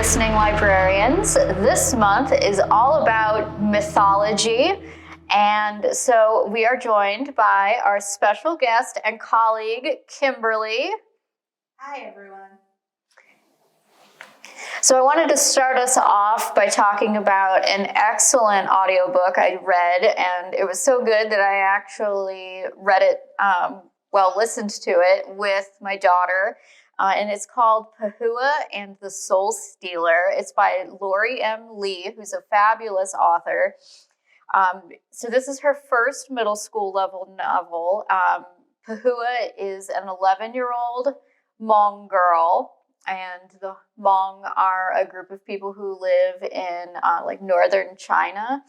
Listening Librarians. This month is all about mythology, and so we are joined by our special guest and colleague, Kimberly. Hi, everyone. So I wanted to start us off by talking about an excellent audiobook I read, and it was so good that I actually read it, listened to it with my daughter. And it's called Pahua and the Soul Stealer. It's by Lori M. Lee, who's a fabulous author. So this is her first middle school level novel. Pahua is an 11-year-old Hmong girl, and the Hmong are a group of people who live in northern China.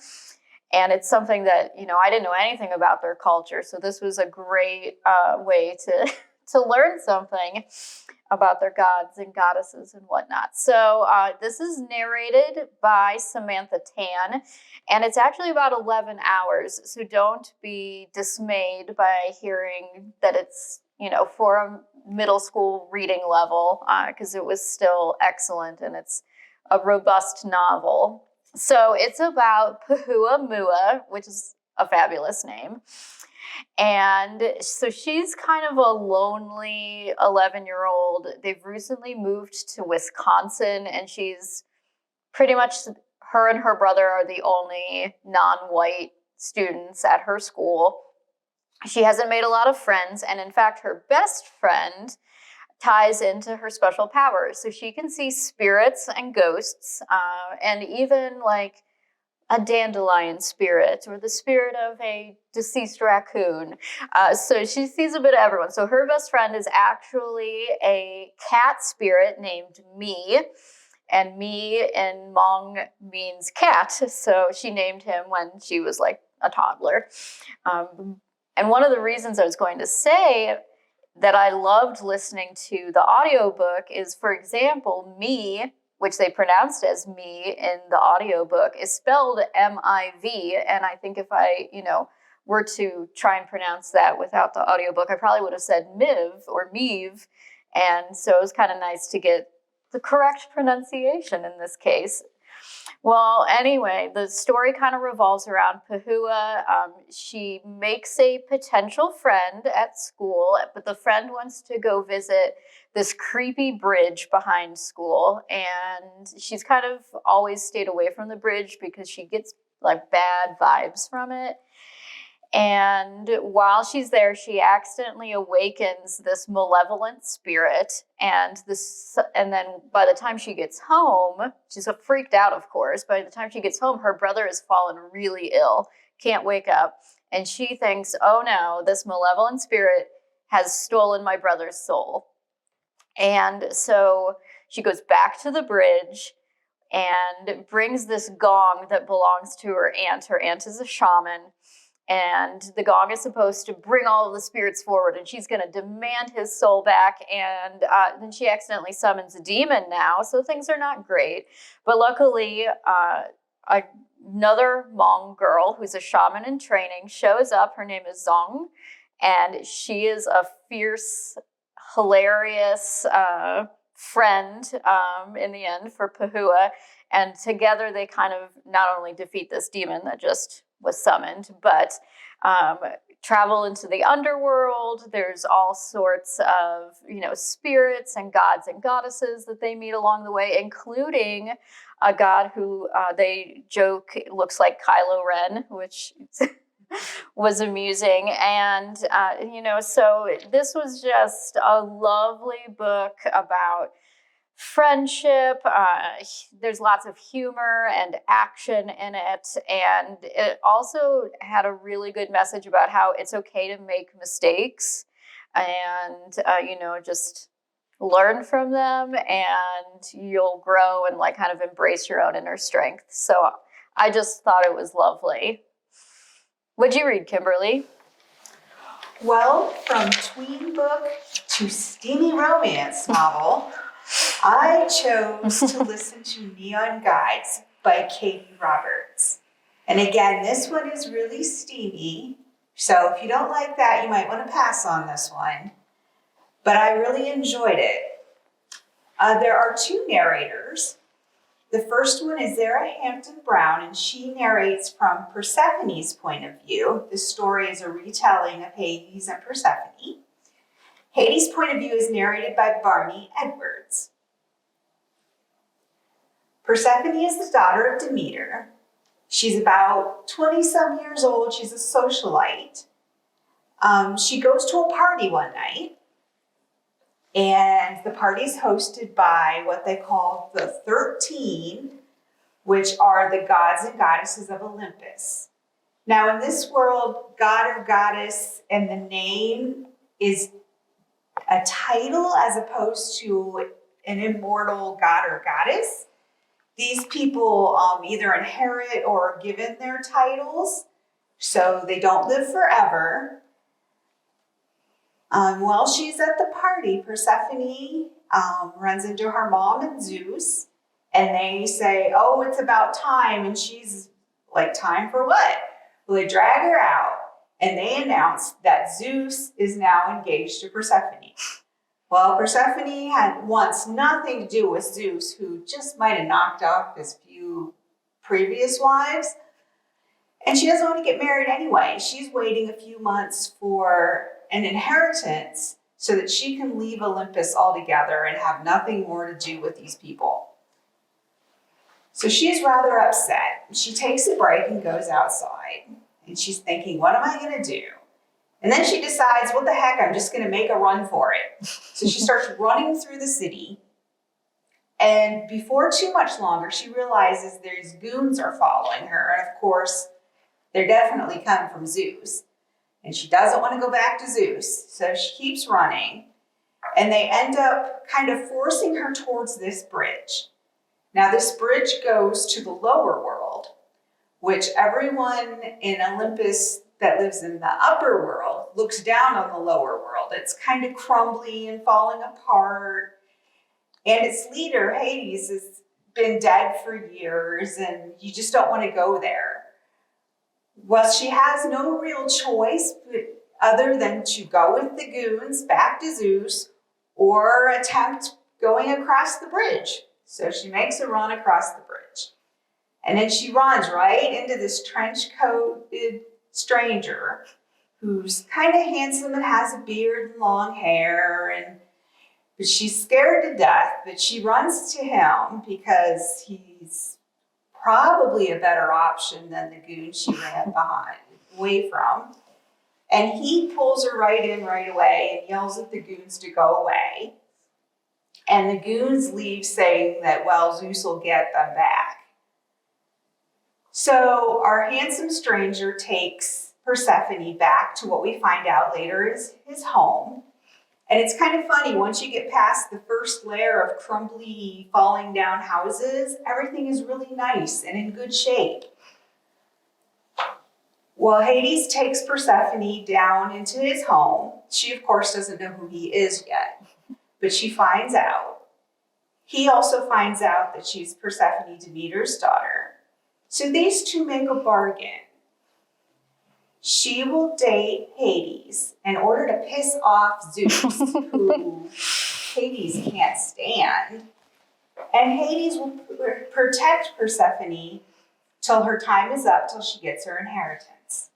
And it's something that, I didn't know anything about their culture. So this was a great way to learn something about their gods and goddesses and whatnot. So this is narrated by Samantha Tan, and it's actually about 11 hours. So don't be dismayed by hearing that it's, for a middle school reading level, because it was still excellent, and it's a robust novel. So it's about Pahua Mua, which is a fabulous name. And so she's kind of a lonely 11-year-old. They've recently moved to Wisconsin, and she's pretty much, her and her brother are the only non-white students at her school. She hasn't made a lot of friends, and in fact, her best friend ties into her special powers. So she can see spirits and ghosts, and even a dandelion spirit or the spirit of a deceased raccoon. So she sees a bit of everyone. So her best friend is actually a cat spirit named Mi, and Mi in Hmong means cat. So she named him when she was a toddler. And one of the reasons I was going to say that I loved listening to the audiobook is, for example, Mi, which they pronounced as me in the audiobook, is spelled M-I-V. And I think if I, were to try and pronounce that without the audiobook, I probably would have said Miv or Meev. And so it was kind of nice to get the correct pronunciation in this case. Well, anyway, the story kind of revolves around Pahua. She makes a potential friend at school, but the friend wants to go visit this creepy bridge behind school, and she's kind of always stayed away from the bridge because she gets bad vibes from it. And while she's there, she accidentally awakens this malevolent spirit, and then by the time she gets home, she's freaked out, of course. By the time she gets home, her brother has fallen really ill, can't wake up, and she thinks, oh no, this malevolent spirit has stolen my brother's soul. And so she goes back to the bridge and brings this gong that belongs to her aunt. Her aunt is a shaman, and the gong is supposed to bring all of the spirits forward, and she's going to demand his soul back. And then she accidentally summons a demon now, so things are not great. But luckily, another Hmong girl who's a shaman in training shows up. Her name is Zong, and she is a fierce, hilarious friend in the end for Pahua. And together they kind of not only defeat this demon that just was summoned, but travel into the underworld. There's all sorts of, spirits and gods and goddesses that they meet along the way, including a god who they joke looks like Kylo Ren, which was amusing. And, so this was just a lovely book about friendship. There's lots of humor and action in it. And it also had a really good message about how it's okay to make mistakes and, just learn from them, and you'll grow and kind of embrace your own inner strength. So I just thought it was lovely. What'd you read, Kimberly? Well, from tween book to steamy romance novel, I chose to listen to Neon Guides by Katee Roberts. And again, this one is really steamy. So if you don't like that, you might want to pass on this one. But I really enjoyed it. There are two narrators. The first one is Zara Hampton Brown, and she narrates from Persephone's point of view. The story is a retelling of Hades and Persephone. Hades' point of view is narrated by Barney Edwards. Persephone is the daughter of Demeter. She's about 20-some years old. She's a socialite. She goes to a party one night, and the party is hosted by what they call the 13, which are the gods and goddesses of Olympus. Now, in this world, god or goddess and the name is a title as opposed to an immortal god or goddess. These people either inherit or are given their titles, so they don't live forever. While she's at the party, Persephone runs into her mom and Zeus, and they say, oh, it's about time, and she's like, time for what? Well, they drag her out, and they announce that Zeus is now engaged to Persephone. Well, Persephone wants nothing to do with Zeus, who just might have knocked off his few previous wives. And she doesn't want to get married anyway. She's waiting a few months for an inheritance so that she can leave Olympus altogether and have nothing more to do with these people. So she's rather upset. She takes a break and goes outside. And she's thinking, what am I going to do? And then she decides, what the heck, I'm just going to make a run for it. So she starts running through the city. And before too much longer, she realizes these goons are following her. And of course, they're definitely coming from Zeus. And she doesn't want to go back to Zeus. So she keeps running. And they end up kind of forcing her towards this bridge. Now, this bridge goes to the lower world, which everyone in Olympus that lives in the upper world looks down on the lower world. It's kind of crumbly and falling apart. And its leader, Hades, has been dead for years, and you just don't want to go there. Well, she has no real choice other than to go with the goons back to Zeus or attempt going across the bridge. So she makes a run across the bridge. And then she runs right into this trench-coated stranger who's kind of handsome and has a beard and long hair, but she's scared to death, but she runs to him because he's probably a better option than the goon she ran away from. And he pulls her right in right away and yells at the goons to go away. And the goons leave saying that, well, Zeus will get them back. So our handsome stranger takes Persephone back to what we find out later is his home. And it's kind of funny, once you get past the first layer of crumbly, falling down houses, everything is really nice and in good shape. Well, Hades takes Persephone down into his home. She, of course, doesn't know who he is yet, but she finds out. He also finds out that she's Persephone, Demeter's daughter. So these two make a bargain. She will date Hades in order to piss off Zeus, who Hades can't stand. And Hades will protect Persephone till her time is up, till she gets her inheritance.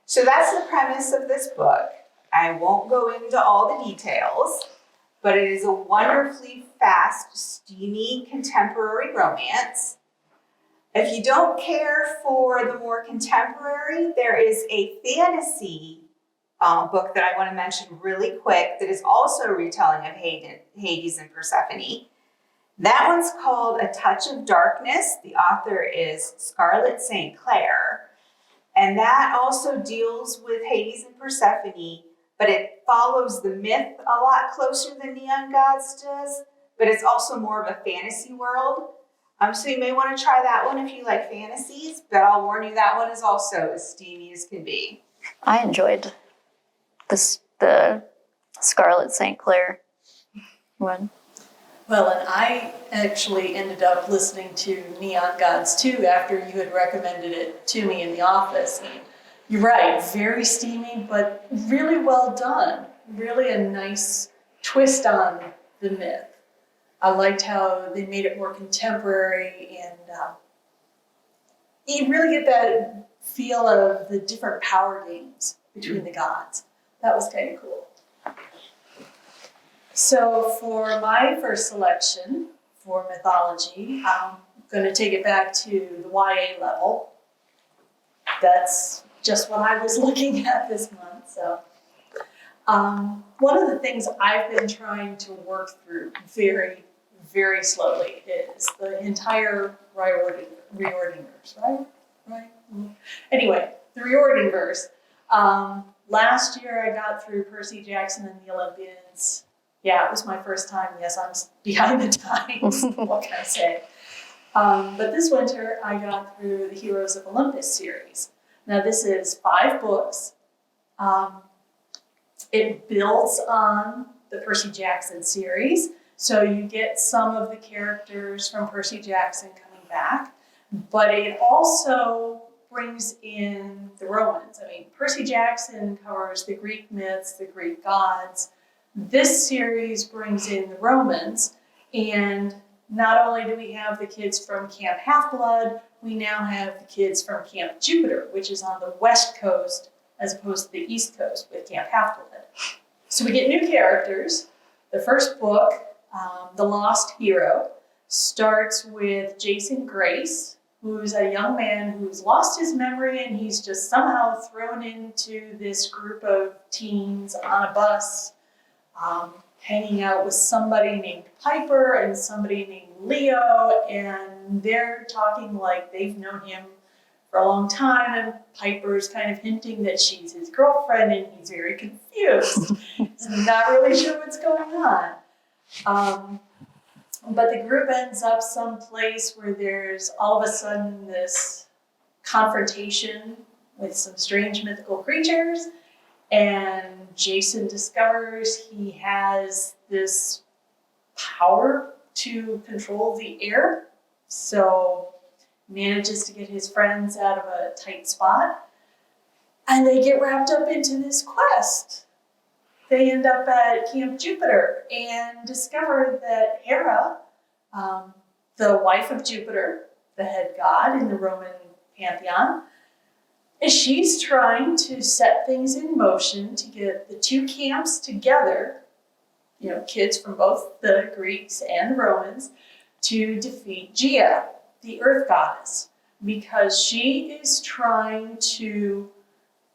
So that's the premise of this book. I won't go into all the details, but it is a wonderfully fast, steamy, contemporary romance. If you don't care for the more contemporary, there is a fantasy book that I want to mention really quick that is also a retelling of Hades and Persephone. That one's called A Touch of Darkness. The author is Scarlett St. Clair. And that also deals with Hades and Persephone, but it follows the myth a lot closer than Neon Gods does, but it's also more of a fantasy world. So you may want to try that one if you like fantasies, but I'll warn you that one is also as steamy as can be. I enjoyed the Scarlett St. Clair one. Well, and I actually ended up listening to Neon Gods too after you had recommended it to me in the office. And you're right, very steamy, but really well done. Really a nice twist on the myth. I liked how they made it more contemporary, and you really get that feel of the different power games between the gods. That was kind of cool. So for my first selection for mythology, I'm going to take it back to the YA level. That's just what I was looking at this month. So one of the things I've been trying to work through very, very slowly is the entire Riordan verse, right? Anyway, the Riordan verse. Last year I got through Percy Jackson and the Olympians. Yeah, it was my first time. Yes, I'm behind the times. What can I say? But this winter I got through the Heroes of Olympus series. Now this is 5 books. It builds on the Percy Jackson series. So you get some of the characters from Percy Jackson coming back, but it also brings in the Romans. I mean, Percy Jackson covers the Greek myths, the Greek gods. This series brings in the Romans, and not only do we have the kids from Camp Half-Blood, we now have the kids from Camp Jupiter, which is on the west coast as opposed to the east coast with Camp Half-Blood. So we get new characters. The first book, The Lost Hero, starts with Jason Grace, who's a young man who's lost his memory, and he's just somehow thrown into this group of teens on a bus, hanging out with somebody named Piper and somebody named Leo, and they're talking like they've known him for a long time, and Piper's kind of hinting that she's his girlfriend, and he's very confused. He's not really sure what's going on. But the group ends up someplace where there's all of a sudden this confrontation with some strange mythical creatures, and Jason discovers he has this power to control the air, so manages to get his friends out of a tight spot, and they get wrapped up into this quest. They end up at Camp Jupiter and discover that Hera, the wife of Jupiter, the head god in the Roman pantheon, she's trying to set things in motion to get the two camps together, you know, kids from both the Greeks and the Romans, to defeat Gaia, the earth goddess, because she is trying to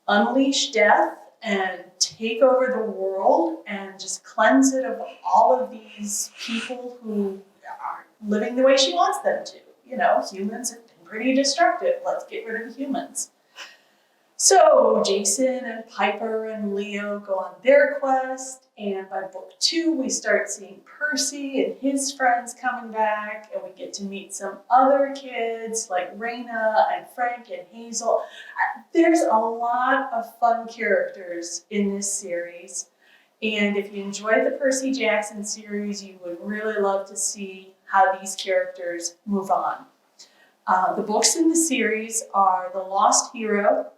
unleash death and take over the world and just cleanse it of all of these people who are living the way she wants them to. You know, humans have been pretty destructive. Let's get rid of humans. So Jason and Piper and Leo go on their quest, and by book 2 we start seeing Percy and his friends coming back, and we get to meet some other kids like Raina and Frank and Hazel. There's a lot of fun characters in this series, and if you enjoyed the Percy Jackson series, you would really love to see how these characters move on. The books in the series are The Lost Hero,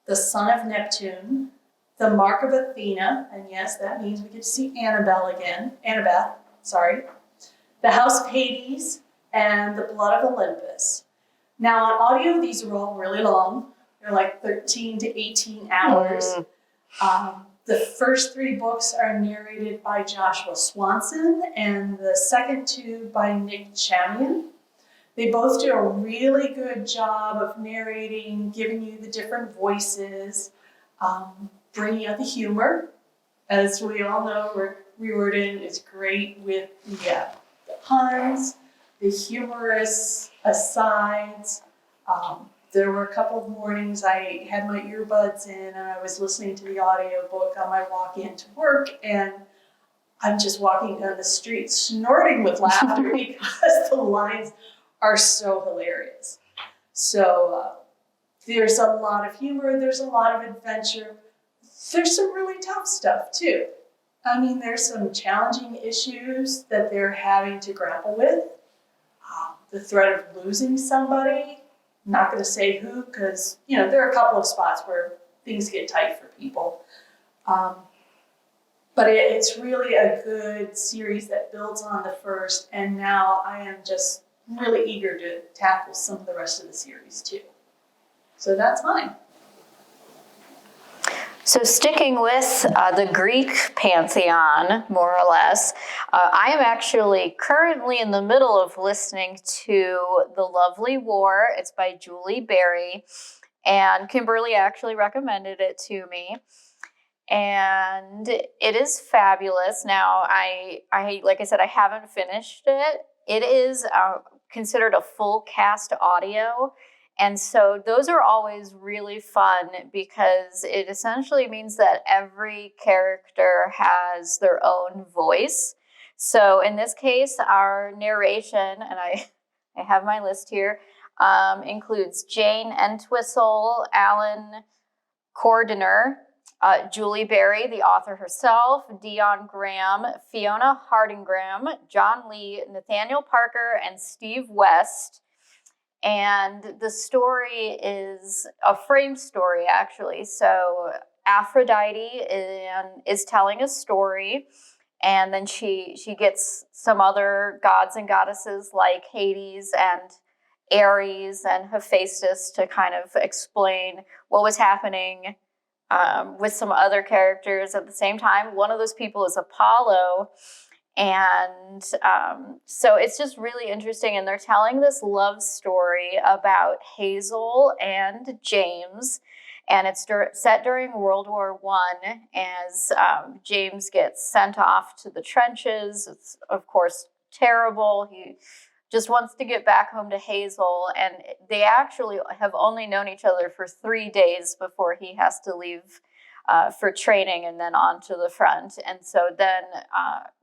The Son of Neptune, The Mark of Athena, and yes, that means we get to see Annabeth, The House of Hades, and The Blood of Olympus. Now on audio, these are all really long. They're like 13 to 18 hours. The first 3 books are narrated by Joshua Swanson, and the second 2 by Nick Chamian. They both do a really good job of narrating, giving you the different voices, bringing out the humor. As we all know, Riordan is great with the puns, the humorous asides. There were a couple of mornings I had my earbuds in and I was listening to the audiobook on my walk into work, and I'm just walking down the street snorting with laughter because the lines are so hilarious. So there's a lot of humor, there's a lot of adventure. There's some really tough stuff too. I mean, there's some challenging issues that they're having to grapple with. The threat of losing somebody. I'm not going to say who, because there are a couple of spots where things get tight for people. But it's really a good series that builds on the first, and now I am just really eager to tackle some of the rest of the series too. So that's mine. So sticking with the Greek pantheon, more or less, I am actually currently in the middle of listening to The Lovely War. It's by Julie Berry, and Kimberly actually recommended it to me. And it is fabulous. Now, I like I said, I haven't finished it. It is considered a full cast audio. And so those are always really fun because it essentially means that every character has their own voice. So in this case, our narration, and I have my list here, includes Jane Entwistle, Alan Cordiner, Julie Berry, the author herself, Dion Graham, Fiona Hardingham, John Lee, Nathaniel Parker, and Steve West. And the story is a frame story, actually. So Aphrodite is telling a story, and then she gets some other gods and goddesses like Hades and Ares and Hephaestus to kind of explain what was happening with some other characters at the same time. One of those people is Apollo. And so it's just really interesting. And they're telling this love story about Hazel and James. And it's set during World War I as James gets sent off to the trenches. It's, of course, terrible. He just wants to get back home to Hazel. And they actually have only known each other for 3 days before he has to leave for training and then on to the front. And so then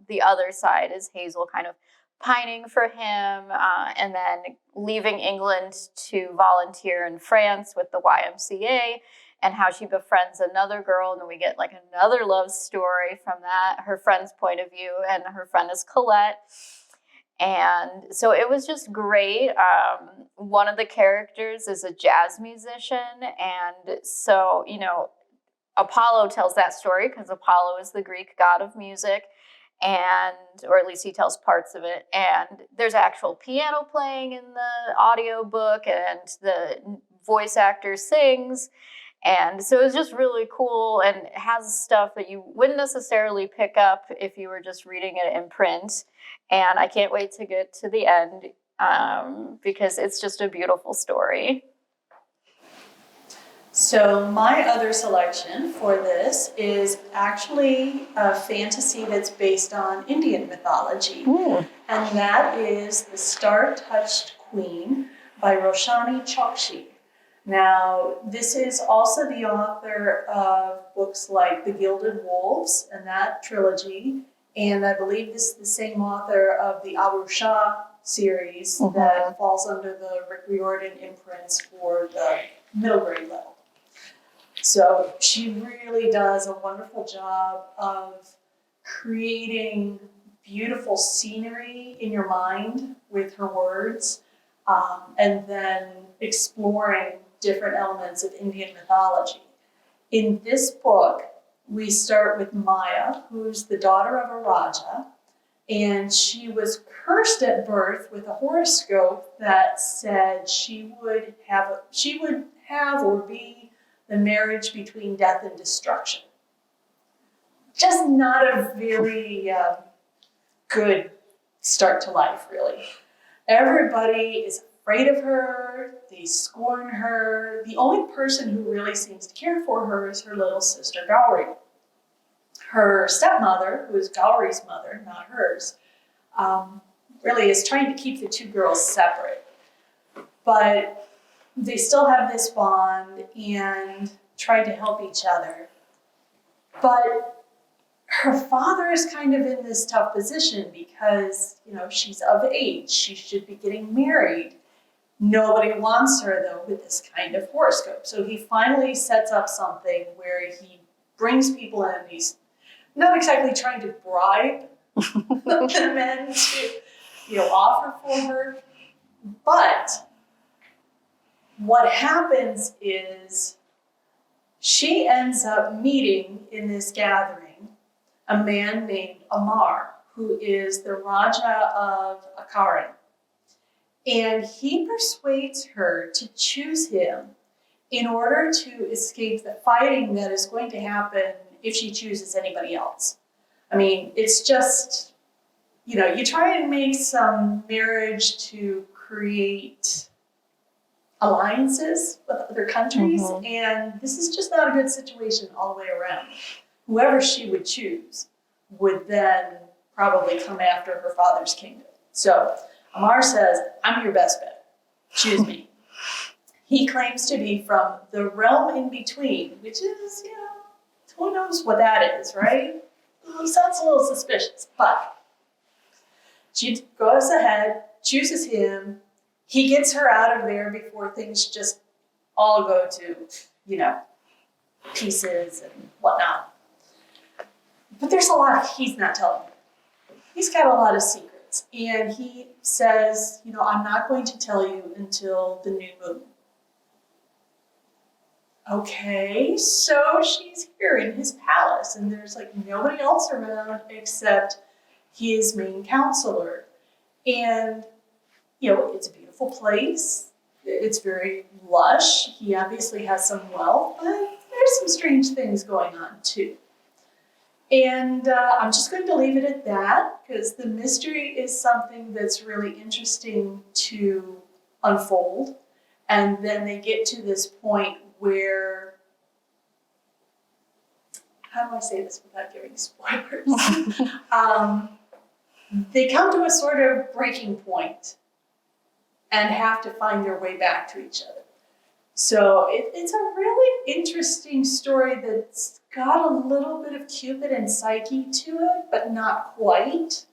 the other side is Hazel kind of pining for him and then leaving England to volunteer in France with the YMCA, and how she befriends another girl. And then we get like another love story from that, her friend's point of view, and her friend is Colette. And so it was just great. One of the characters is a jazz musician. And so, you know, Apollo tells that story because Apollo is the Greek god of music, and or at least he tells parts of it. And there's actual piano playing in the audiobook, and the voice actor sings. And so it's just really cool, and it has stuff that you wouldn't necessarily pick up if you were just reading it in print. And I can't wait to get to the end because it's just a beautiful story. So my other selection for this is actually a fantasy that's based on Indian mythology. Ooh. And that is The Startouched Queen by Roshani Chokshi. Now, this is also the author of books like The Gilded Wolves and that trilogy. And I believe this is the same author of the Arusha series that falls under the Riordan imprints for the middle grade level. So she really does a wonderful job of creating beautiful scenery in your mind with her words, and then exploring different elements of Indian mythology. In this book, we start with Maya, who's the daughter of a Raja, and she was cursed at birth with a horoscope that said she would have or be the marriage between death and destruction. Just not a very good start to life, really. Everybody is afraid of her, they scorn her. The only person who really seems to care for her is her little sister, Gauri. Her stepmother, who is Gauri's mother, not hers, really is trying to keep the two girls separate. But they still have this bond and try to help each other. But her father is kind of in this tough position because, you know, she's of age. She should be getting married. Nobody wants her, though, with this kind of horoscope. So he finally sets up something where he brings people in. He's not exactly trying to bribe the men to, you know, offer for her. But what happens is she ends up meeting in this gathering a man named Amar, who is the Raja of Akaran. And he persuades her to choose him in order to escape the fighting that is going to happen if she chooses anybody else. I mean, it's just, you try and make some marriage to create alliances with other countries, and this is just not a good situation all the way around. Whoever she would choose would then probably come after her father's kingdom. So Amar says, I'm your best bet. Choose me. He claims to be from the realm in between, which is, who knows what that is, right? Sounds a little suspicious, but she goes ahead, chooses him. He gets her out of there before things just all go to, pieces and whatnot. But there's a lot he's not telling her. He's got a lot of secrets. And he says, I'm not going to tell you until the new moon. Okay, so she's here in his palace, and there's nobody else around except his main counselor. And, it's a beautiful place. It's very lush. He obviously has some wealth, but there's some strange things going on too. And I'm just going to leave it at that, because the mystery is something that's really interesting to unfold. And then they get to this point where, how do I say this without giving spoilers? They come to a sort of breaking point and have to find their way back to each other. So it's a really interesting story that's got a little bit of Cupid and Psyche to it, but not quite.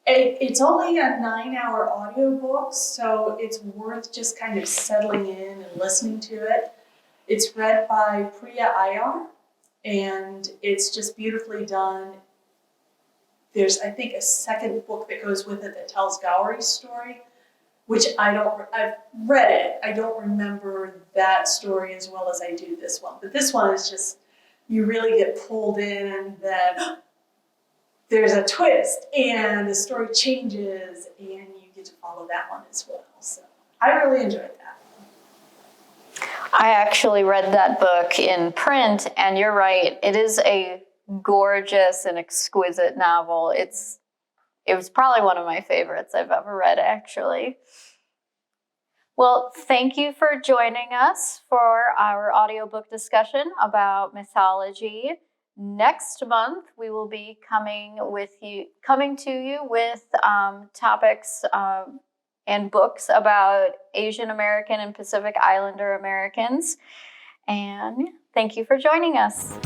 It's only a 9-hour audiobook, so it's worth just kind of settling in and listening to it. It's read by Priya Iyer, and it's just beautifully done. There's, I think, a second book that goes with it that tells Gowry's story, which I've read it. I don't remember that story as well as I do this one. But this one is just, you really get pulled in, and then there's a twist, and the story changes, and you get to follow that one as well. So I really enjoyed that. I actually read that book in print, and you're right. It is a gorgeous and exquisite novel. It was probably one of my favorites I've ever read, actually. Well, thank you for joining us for our audiobook discussion about mythology. Next month, we will be coming to you with topics and books about Asian American and Pacific Islander Americans. And thank you for joining us.